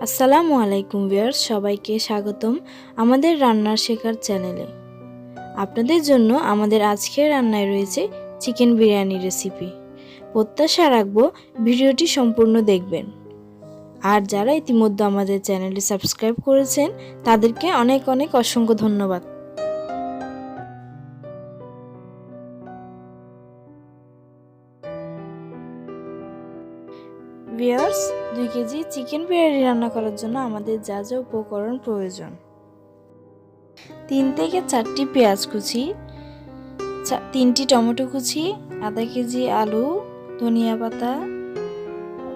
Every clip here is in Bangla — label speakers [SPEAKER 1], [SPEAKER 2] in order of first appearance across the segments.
[SPEAKER 1] আসসালামু আলাইকুম ভিউয়ার্স, সবাইকে স্বাগতম আমাদের রান্নার শেখার চ্যানেলে। আপনাদের জন্য আমাদের আজকের রান্নায় রয়েছে চিকেন বিরিয়ানি রেসিপি। প্রত্যাশা রাখবো ভিডিওটি সম্পূর্ণ দেখবেন। আর যারা ইতিমধ্যে আমাদের চ্যানেলটি সাবস্ক্রাইব করেছেন তাদেরকে অনেক অনেক অসংখ্য ধন্যবাদ। ভিউয়ার্স, 2 কেজি চিকেন বিরিয়ানি রান্না করার জন্য আমাদের যা যা উপকরণ প্রয়োজন: 3 থেকে 4টি পেঁয়াজ কুচি, 3টি টমেটো কুচি, আধা কেজি আলু, ধনিয়া পাতা,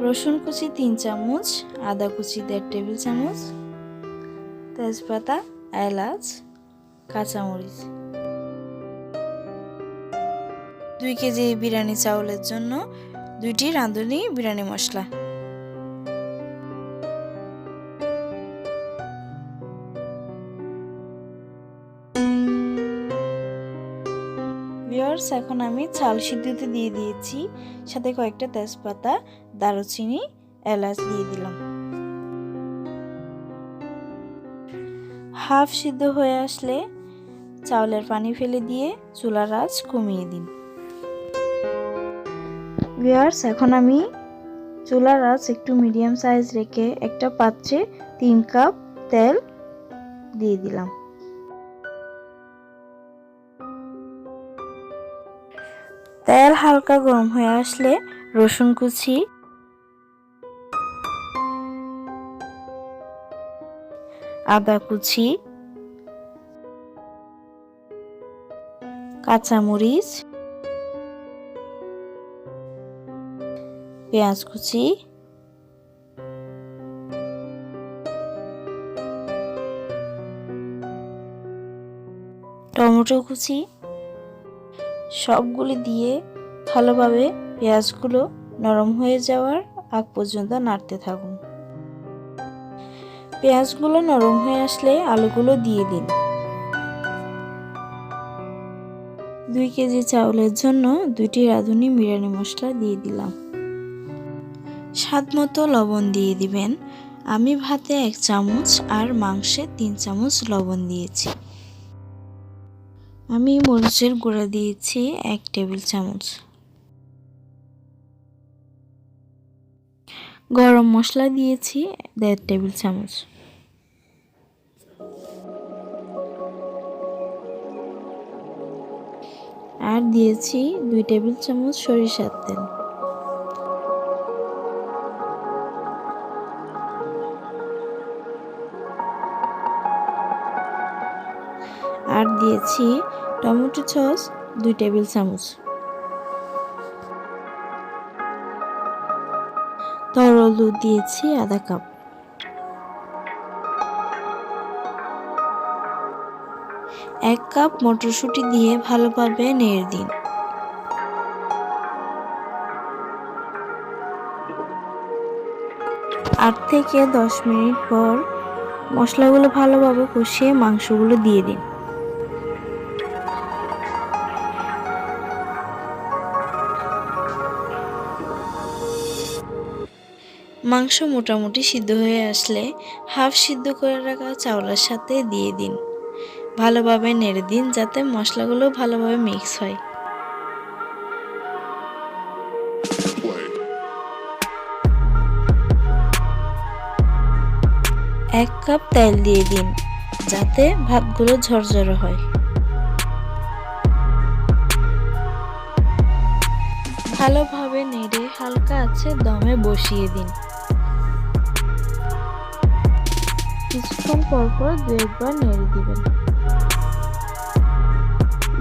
[SPEAKER 1] রসুন কুচি 3 চামচ, আদা কুচি 1.5 টেবিল চামচ, তেজপাতা, এলাচ, কাঁচামরিচ। 2 কেজি বিরিয়ানি চাউলের জন্য 2টি রাঁধুনি বিরিয়ানি মশলা। ভিউয়ার্স, এখন আমি চাল সিদ্ধতে দিয়ে দিয়েছি, সাথে কয়েকটা তেজপাতা, দারুচিনি, এলাচ দিয়ে দিলাম। হাফ সিদ্ধ হয়ে আসলে চাউলের পানি ফেলে দিয়ে চুলার আঁচ কমিয়ে দিন। ভিউয়ার্স, এখন আমি চুলার আঁচ একটু মিডিয়াম সাইজ রেখে একটা পাত্রে 3 কাপ তেল দিয়ে দিলাম। তেল হালকা গরম হয়ে আসলে রসুন কুচি, আদা কুচি, কাঁচামরিচ, পেঁয়াজ কুচি, টমেটো কুচি সবগুলি দিয়ে ভালোভাবে পেঁয়াজগুলো নরম হয়ে যাওয়ার আগ পর্যন্ত নাড়তে থাকুন। পেঁয়াজগুলো নরম হয়ে আসলে আলুগুলো দিয়ে দিন। 2 কেজি চাউলের জন্য 2টি রাঁধুনি বিরিয়ানি মশলা দিয়ে দিলাম। স্বাদমতো লবণ দিয়ে দিবেন। আমি ভাতে 1 চামচ আর মাংসে 3 চামচ লবণ দিয়েছি। আমি মরিচের গুঁড়া দিয়েছি 1 টেবিল চামচ। গরম মশলা দিয়েছি 1.5 টেবিল চামচ। আর দিয়েছি 2 টেবিল চামচ সরিষার তেল। আর দিয়েছি টমেটো সস 2 টেবিল চামচ। তরল দুধ দিয়েছি আধা কাপ। এক কাপ মটরশুঁটি দিয়ে ভালোভাবে নেড়ে দিন। আট থেকে 10 মিনিট পর মশলাগুলো ভালোভাবে কষিয়ে মাংসগুলো দিয়ে দিন। মাংস মোটামুটি সিদ্ধ হয়ে আসলে হাফ সিদ্ধ করে রাখা চাউলের সাথে দিয়ে দিন। ভালোভাবে নেড়ে দিন যাতে মশলাগুলো ভালোভাবে মিক্স হয়। 1 কাপ তেল দিয়ে দিন যাতে ভাতগুলো ঝরঝরে হয়। ভালোভাবে নেড়ে হালকা আছে দমে বসিয়ে দিন। কিছুক্ষণ পর পর 2 বার নেড়ে দিবেন।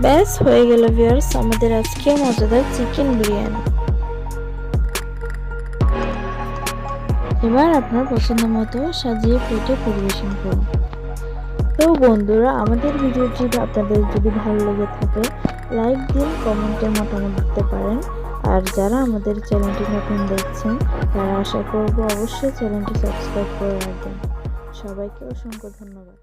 [SPEAKER 1] ব্যাস হয়ে গেল ভিউয়ার্স আমাদের আজকে মজাদার চিকেন বিরিয়ানি। এবার আপনার পছন্দ মতো সাজিয়ে প্লেটে পরিবেশন করুন। তো বন্ধুরা, আমাদের ভিডিওটি আপনাদের যদি ভালো লেগে থাকে লাইক দিন, কমেন্টে মতামত দিতে পারেন। আর যারা আমাদের চ্যানেলটি নতুন দেখছেন তারা আশা করব অবশ্যই চ্যানেলটি সাবস্ক্রাইব করে রাখবেন। সবাইকে অসংখ্য ধন্যবাদ।